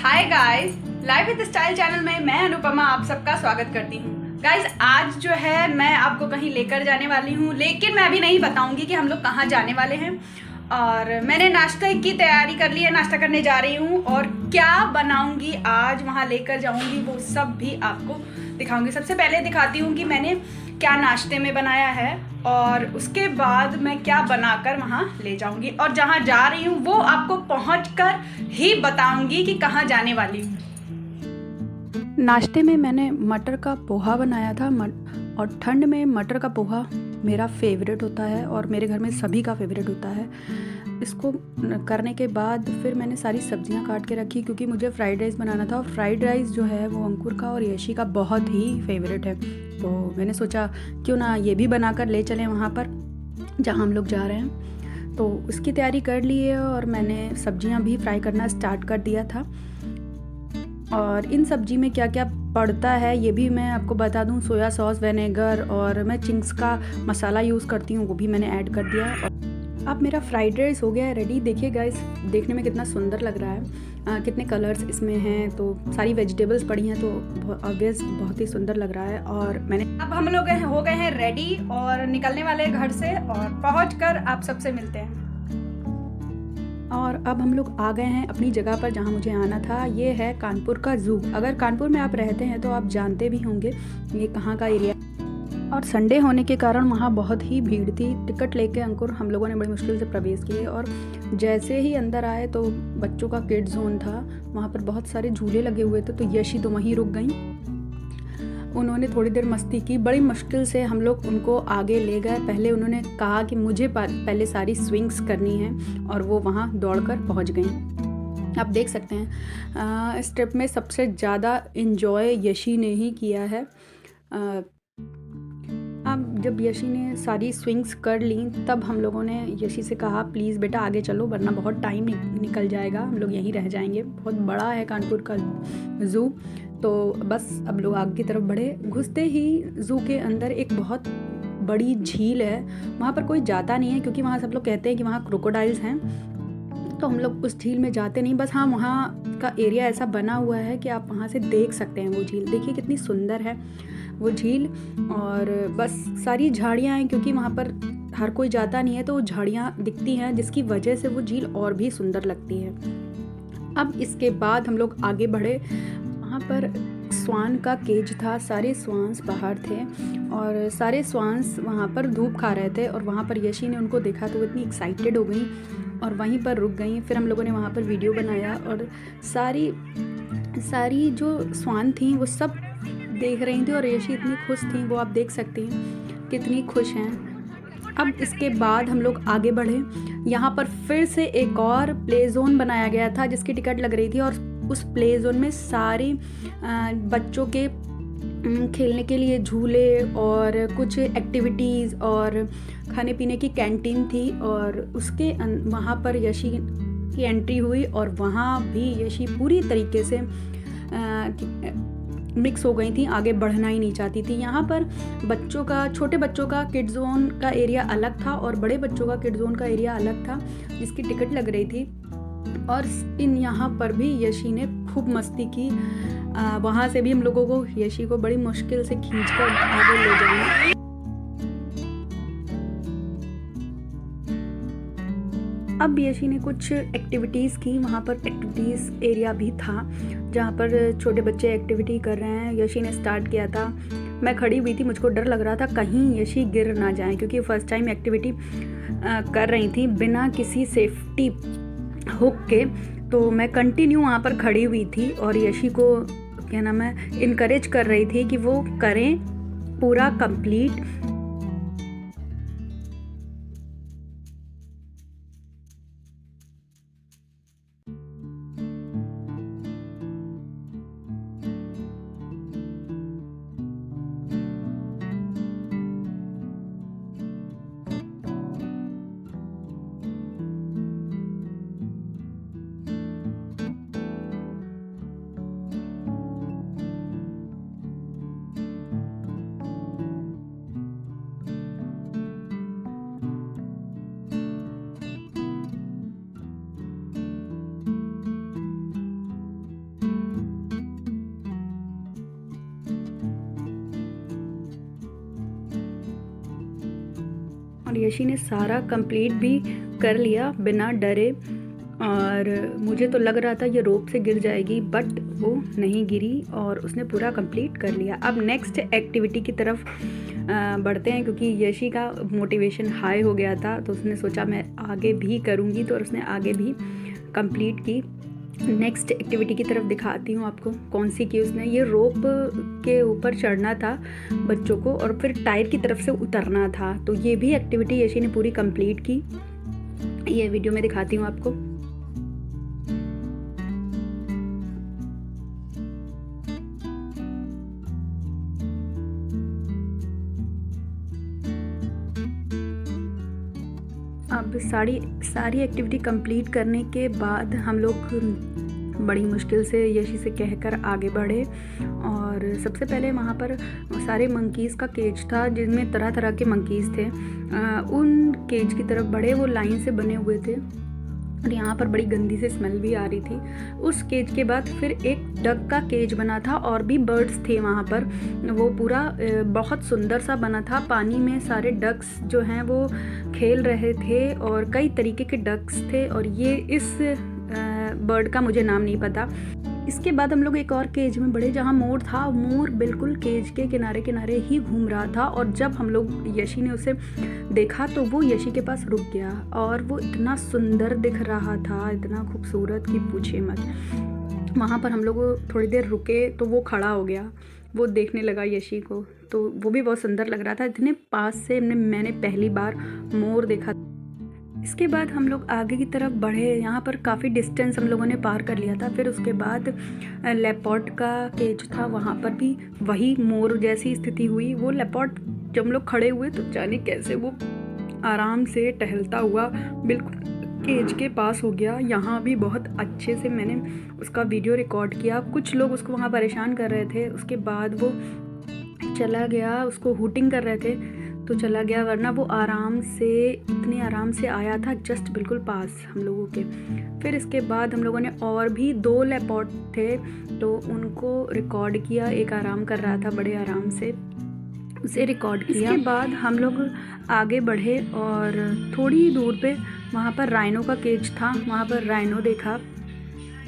Hi guys, life with style channel में मैं अनुपमा आप सबका स्वागत करती हूँ। गाइस, आज जो है मैं आपको कहीं लेकर जाने वाली हूँ, लेकिन मैं अभी नहीं बताऊंगी कि हम लोग कहाँ जाने वाले हैं। और मैंने नाश्ते की तैयारी कर ली है, नाश्ता करने जा रही हूँ और क्या बनाऊंगी आज वहाँ लेकर जाऊंगी वो सब भी आपको दिखाऊंगी। सबसे पहले दिखाती हूँ कि मैंने क्या नाश्ते में बनाया है और उसके बाद मैं क्या बनाकर वहाँ ले जाऊंगी और जहाँ जा रही हूँ वो आपको पहुँचकर ही बताऊंगी कि कहाँ जाने वाली हूँ। नाश्ते में मैंने मटर का पोहा बनाया था और ठंड में मटर का पोहा मेरा फेवरेट होता है और मेरे घर में सभी का फेवरेट होता है। इसको करने के बाद फिर मैंने सारी सब्जियां काट के रखी क्योंकि मुझे फ्राइड राइस बनाना था और फ्राइड राइस जो है वो अंकुर का और यशी का बहुत ही फेवरेट है। तो मैंने सोचा क्यों ना ये भी बनाकर ले चलें वहाँ पर जहाँ हम लोग जा रहे हैं। तो उसकी तैयारी कर ली है और मैंने सब्जियां भी फ्राई करना स्टार्ट कर दिया था। और इन सब्जी में क्या क्या पड़ता है ये भी मैं आपको बता दूं। सोया सॉस, विनेगर और मैं चिंग्स का मसाला यूज़ करती हूँ, वो भी मैंने ऐड कर दिया। और अब मेरा फ्राइड राइस हो गया है रेडी। देखिए गाइस, देखने में कितना सुंदर लग रहा है, कितने कलर्स इसमें हैं, तो सारी वेजिटेबल्स पड़ी हैं, तो ऑब्वियस बहुत ही सुंदर लग रहा है। और मैंने अब हम लोग हो गए हैं रेडी और निकलने वाले घर से और पहुँच आप सबसे मिलते हैं। और अब हम लोग आ गए हैं अपनी जगह पर जहाँ मुझे आना था। ये है कानपुर का ज़ू। अगर कानपुर में आप रहते हैं तो आप जानते भी होंगे ये कहाँ का एरिया। और संडे होने के कारण वहाँ बहुत ही भीड़ थी। टिकट लेके अंकुर हम लोगों ने बड़ी मुश्किल से प्रवेश किए और जैसे ही अंदर आए तो बच्चों का किड जोन था, वहाँ पर बहुत सारे झूले लगे हुए थे, तो यशी तो वहीं रुक गई। उन्होंने थोड़ी देर मस्ती की, बड़ी मुश्किल से हम लोग उनको आगे ले गए। पहले उन्होंने कहा कि मुझे पहले सारी स्विंग्स करनी है और वो वहाँ दौड़कर पहुँच गई। आप देख सकते हैं इस ट्रिप में सबसे ज़्यादा इन्जॉय यशी ने ही किया है। अब जब यशी ने सारी स्विंग्स कर ली तब हम लोगों ने यशी से कहा प्लीज़ बेटा आगे चलो वरना बहुत टाइम निकल जाएगा, हम लोग यहीं रह जाएंगे। बहुत बड़ा है कानपुर का ज़ू। तो बस अब लोग आगे की तरफ बढ़े। घुसते ही ज़ू के अंदर एक बहुत बड़ी झील है। वहाँ पर कोई जाता नहीं है क्योंकि वहाँ सब लोग कहते हैं कि वहाँ क्रोकोडाइल्स हैं, तो हम लोग उस झील में जाते नहीं। बस हाँ, वहाँ का एरिया ऐसा बना हुआ है कि आप वहाँ से देख सकते हैं वो झील। देखिए कितनी सुंदर है वो झील। और बस सारी झाड़ियाँ हैं क्योंकि वहाँ पर हर कोई जाता नहीं है, तो वो झाड़ियाँ दिखती हैं जिसकी वजह से वो झील और भी सुंदर लगती है। अब इसके बाद हम लोग आगे बढ़े। वहाँ पर स्वान का केज था, सारे स्वान्स बाहर थे और सारे स्वान्स वहाँ पर धूप खा रहे थे और वहाँ पर यशी ने उनको देखा तो वो इतनी एक्साइटेड हो गई और वहीं पर रुक गई। फिर हम लोगों ने वहाँ पर वीडियो बनाया और सारी जो स्वान थी वो सब देख रही थी और यशी इतनी खुश थी, वो आप देख सकती हैं कितनी खुश हैं। अब इसके बाद हम लोग आगे बढ़े। यहाँ पर फिर से एक और प्ले जोन बनाया गया था जिसकी टिकट लग रही थी और उस प्ले जोन में सारे बच्चों के खेलने के लिए झूले और कुछ एक्टिविटीज़ और खाने पीने की कैंटीन थी। और उसके वहाँ पर यशी की एंट्री हुई और वहाँ भी यशी पूरी तरीके से मिक्स हो गई थी, आगे बढ़ना ही नहीं चाहती थी। यहाँ पर छोटे बच्चों का किड जोन का एरिया अलग था और बड़े बच्चों का किड जोन का एरिया अलग था जिसकी टिकट लग रही थी। और यहाँ पर भी यशी ने खूब मस्ती की। वहाँ से भी हम लोगों को यशी को बड़ी मुश्किल से खींचकर आगे ले जाए। अब यशी ने कुछ एक्टिविटीज़ की। वहाँ पर एक्टिविटीज़ एरिया भी था जहाँ पर छोटे बच्चे एक्टिविटी कर रहे हैं। यशी ने स्टार्ट किया था, मैं खड़ी हुई थी, मुझको डर लग रहा था कहीं यशी गिर ना जाए क्योंकि फर्स्ट टाइम एक्टिविटी कर रही थी बिना किसी सेफ्टी हुक के। तो मैं कंटिन्यू वहाँ पर खड़ी हुई थी और यशी को क्या नाम है इनकरेज कर रही थी कि वो करें पूरा कंप्लीट। यशी ने सारा कंप्लीट भी कर लिया बिना डरे, और मुझे तो लग रहा था ये रोप से गिर जाएगी, बट वो नहीं गिरी और उसने पूरा कंप्लीट कर लिया। अब नेक्स्ट एक्टिविटी की तरफ बढ़ते हैं, क्योंकि यशी का मोटिवेशन हाई हो गया था, तो उसने सोचा मैं आगे भी करूँगी, तो उसने आगे भी कंप्लीट की। नेक्स्ट एक्टिविटी की तरफ दिखाती हूँ आपको कौन सी की उसने। ये रोप के ऊपर चढ़ना था बच्चों को और फिर टायर की तरफ से उतरना था, तो ये भी एक्टिविटी यशी ने पूरी कंप्लीट की। ये वीडियो में दिखाती हूँ आपको। अब सारी एक्टिविटी कंप्लीट करने के बाद हम लोग बड़ी मुश्किल से यशी से कहकर आगे बढ़े, और सबसे पहले वहाँ पर सारे मंकीज़ का केज था जिनमें तरह तरह के मंकीज़ थे। उन केज की तरफ बढ़े, वो लाइन से बने हुए थे और यहाँ पर बड़ी गंदी से स्मेल भी आ रही थी। उस केज के बाद फिर एक डक का केज बना था और भी बर्ड्स थे वहाँ पर। वो पूरा बहुत सुंदर सा बना था, पानी में सारे डक्स जो हैं वो खेल रहे थे और कई तरीके के डक्स थे, और ये इस बर्ड का मुझे नाम नहीं पता। इसके बाद हम लोग एक और केज में बढ़े जहाँ मोर था। मोर बिल्कुल केज के किनारे किनारे ही घूम रहा था, और जब हम लोग यशी ने उसे देखा तो वो यशी के पास रुक गया, और वो इतना सुंदर दिख रहा था, इतना खूबसूरत कि पूछे मत। वहाँ पर हम लोग थोड़ी देर रुके तो वो खड़ा हो गया, वो देखने लगा यशी को, तो वो भी बहुत सुंदर लग रहा था। इतने पास से मैंने पहली बार मोर देखा। इसके बाद हम लोग आगे की तरफ बढ़े, यहाँ पर काफ़ी डिस्टेंस हम लोगों ने पार कर लिया था। फिर उसके बाद लेपर्ड का केज था, वहाँ पर भी वही मोर जैसी स्थिति हुई। वो लेपर्ड जब हम लोग खड़े हुए तो जाने कैसे वो आराम से टहलता हुआ बिल्कुल केज के पास हो गया। यहाँ भी बहुत अच्छे से मैंने उसका वीडियो रिकॉर्ड किया। कुछ लोग उसको वहाँ परेशान कर रहे थे, उसके बाद वो चला गया, उसको हूटिंग कर रहे थे तो चला गया, वरना वो इतने आराम से आया था जस्ट बिल्कुल पास हम लोगों के। फिर इसके बाद हम लोगों ने और भी 2 लेपर्ड थे तो उनको रिकॉर्ड किया। एक आराम कर रहा था बड़े आराम से, उसे रिकॉर्ड किया। इसके बाद हम लोग आगे बढ़े और थोड़ी दूर पे वहाँ पर राइनो का केज था, वहाँ पर राइनो देखा,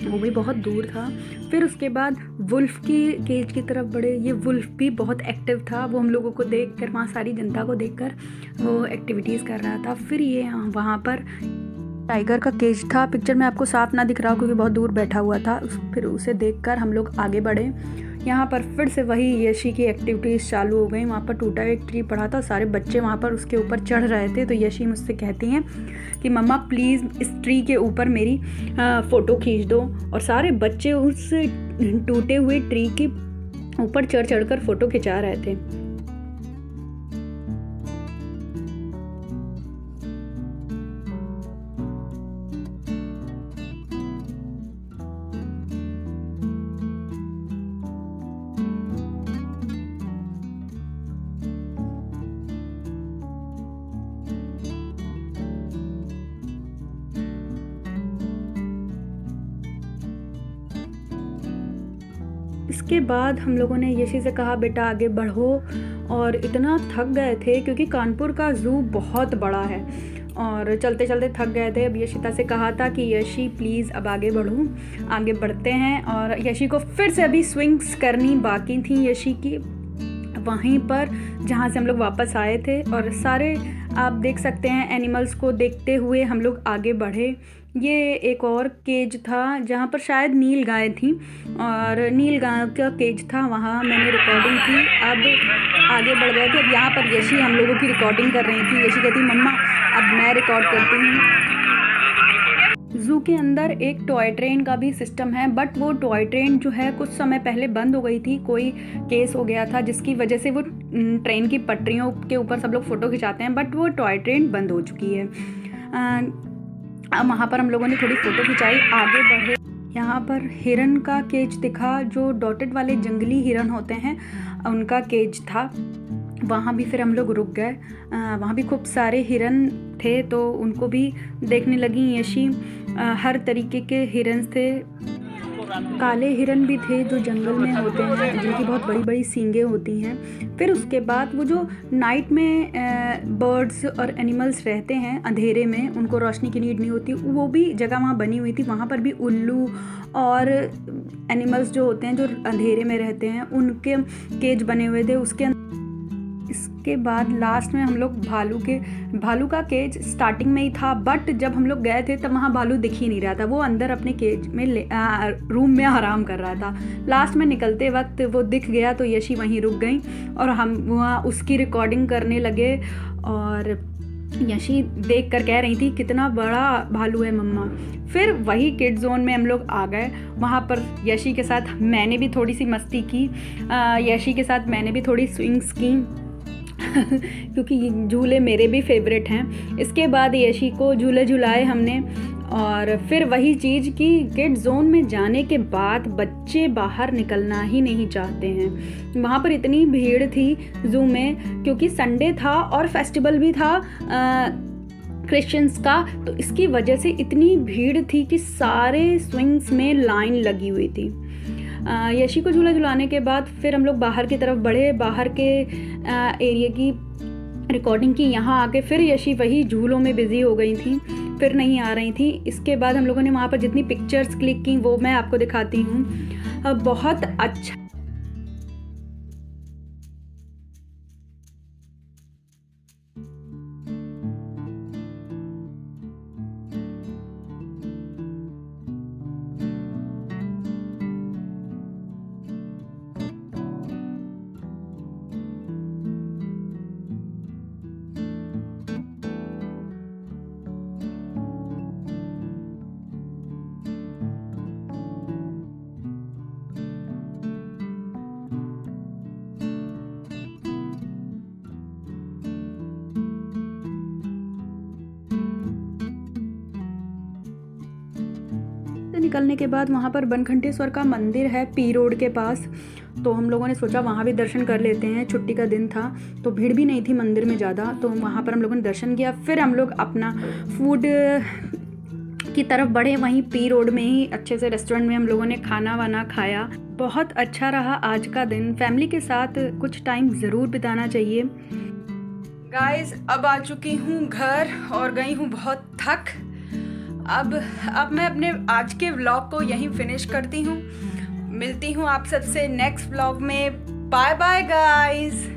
वो भी बहुत दूर था। फिर उसके बाद वुल्फ की केज की तरफ बढ़े। ये वुल्फ भी बहुत एक्टिव था, वो हम लोगों को देखकर, वहाँ सारी जनता को देखकर वो एक्टिविटीज़ कर रहा था। फिर ये वहाँ पर टाइगर का केज था, पिक्चर में आपको साफ ना दिख रहा हो क्योंकि बहुत दूर बैठा हुआ था। फिर उसे देखकर हम लोग आगे बढ़े। यहाँ पर फिर से वही यशी की एक्टिविटीज़ चालू हो गई। वहाँ पर टूटा हुआ एक ट्री पड़ा था, सारे बच्चे वहाँ पर उसके ऊपर चढ़ रहे थे, तो यशी मुझसे कहती हैं कि मम्मा प्लीज़ इस ट्री के ऊपर मेरी फ़ोटो खींच दो, और सारे बच्चे उस टूटे हुए ट्री के ऊपर चढ़ कर फ़ोटो खिंचा रहे थे। इसके बाद हम लोगों ने यशी से कहा बेटा आगे बढ़ो, और इतना थक गए थे क्योंकि कानपुर का ज़ू बहुत बड़ा है और चलते चलते थक गए थे। अब यशिता से कहा था कि यशी प्लीज़ अब आगे बढ़ो, आगे बढ़ते हैं। और यशी को फिर से अभी स्विंग्स करनी बाकी थी यशी की, वहीं पर जहाँ से हम लोग वापस आए थे। और सारे आप देख सकते हैं एनिमल्स को देखते हुए हम लोग आगे बढ़े। ये एक और केज था जहाँ पर शायद नील गाय थी, और नील गाय का केज था, वहाँ मैंने रिकॉर्डिंग की। अब आगे बढ़ गए थे। अब यहाँ पर यशी हम लोगों की रिकॉर्डिंग कर रही थी। यशी कहती मम्मा अब मैं रिकॉर्ड करती हूँ। ज़ू के अंदर एक टॉय ट्रेन का भी सिस्टम है, बट वो टॉय ट्रेन जो है कुछ समय पहले बंद हो गई थी। कोई केस हो गया था जिसकी वजह से वो ट्रेन की पटरियों के ऊपर सब लोग फ़ोटो खिंचाते हैं, बट वो टॉय ट्रेन बंद हो चुकी है। अब वहाँ पर हम लोगों ने थोड़ी फ़ोटो खिंचाई, आगे बढ़े। यहाँ पर हिरन का केज दिखा, जो डॉटेड वाले जंगली हिरन होते हैं उनका केज था। वहाँ भी फिर हम लोग रुक गए। वहाँ भी खूब सारे हिरन थे तो उनको भी देखने लगी यशी। हर तरीके के हिरन थे। काले हिरन भी थे जो जंगल में होते हैं, जिनकी बहुत बड़ी बड़ी सींगें होती हैं। फिर उसके बाद वो जो नाइट में बर्ड्स और एनिमल्स रहते हैं अंधेरे में, उनको रोशनी की नीड नहीं होती, वो भी जगह वहाँ बनी हुई थी। वहाँ पर भी उल्लू और एनिमल्स जो होते हैं जो अंधेरे में रहते हैं, उनके केज बने हुए थे। इसके बाद लास्ट में हम लोग भालू का केज स्टार्टिंग में ही था, बट जब हम लोग गए थे तब वहाँ भालू दिख ही नहीं रहा था। वो अंदर अपने केज में रूम में आराम कर रहा था। लास्ट में निकलते वक्त वो दिख गया तो यशी वहीं रुक गई और हम वहाँ उसकी रिकॉर्डिंग करने लगे। और यशी देख कर कह रही थी कितना बड़ा भालू है मम्मा। फिर वही किड जोन में हम लोग आ गए। वहाँ पर यशी के साथ मैंने भी थोड़ी सी मस्ती की, यशी के साथ मैंने भी थोड़ी स्विंग्स की क्योंकि ये झूले मेरे भी फेवरेट हैं। इसके बाद यशी को झूले झुलाए हमने। और फिर वही चीज़ कि किड जोन में जाने के बाद बच्चे बाहर निकलना ही नहीं चाहते हैं। वहाँ पर इतनी भीड़ थी ज़ू में, क्योंकि संडे था और फेस्टिवल भी था क्रिश्चियंस का, तो इसकी वजह से इतनी भीड़ थी कि सारे स्विंग्स में लाइन लगी हुई थी। यशी को झूला झुलाने के बाद फिर हम लोग बाहर की तरफ बढ़े। बाहर के एरिया की रिकॉर्डिंग की। यहाँ आके फिर यशी वही झूलों में बिज़ी हो गई थी, फिर नहीं आ रही थी। इसके बाद हम लोगों ने वहाँ पर जितनी पिक्चर्स क्लिक की वो मैं आपको दिखाती हूँ। बहुत अच्छा निकलने के बाद वहाँ पर बनघंटेश्वर का मंदिर है पी रोड के पास, तो हम लोगों ने सोचा वहाँ भी दर्शन कर लेते हैं। छुट्टी का दिन था तो भीड़ भी नहीं थी मंदिर में ज़्यादा, तो वहाँ पर हम लोगों ने दर्शन किया। फिर हम लोग अपना फूड की तरफ बढ़े। वहीं पी रोड में ही अच्छे से रेस्टोरेंट में हम लोगों ने खाना वाना खाया। बहुत अच्छा रहा आज का दिन। फैमिली के साथ कुछ टाइम ज़रूर बिताना चाहिए। गाइस अब आ चुकी हूँ घर और गई हूँ बहुत थक। अब मैं अपने आज के व्लॉग को यहीं फिनिश करती हूँ। मिलती हूँ आप सबसे नेक्स्ट व्लॉग में। Bye bye guys.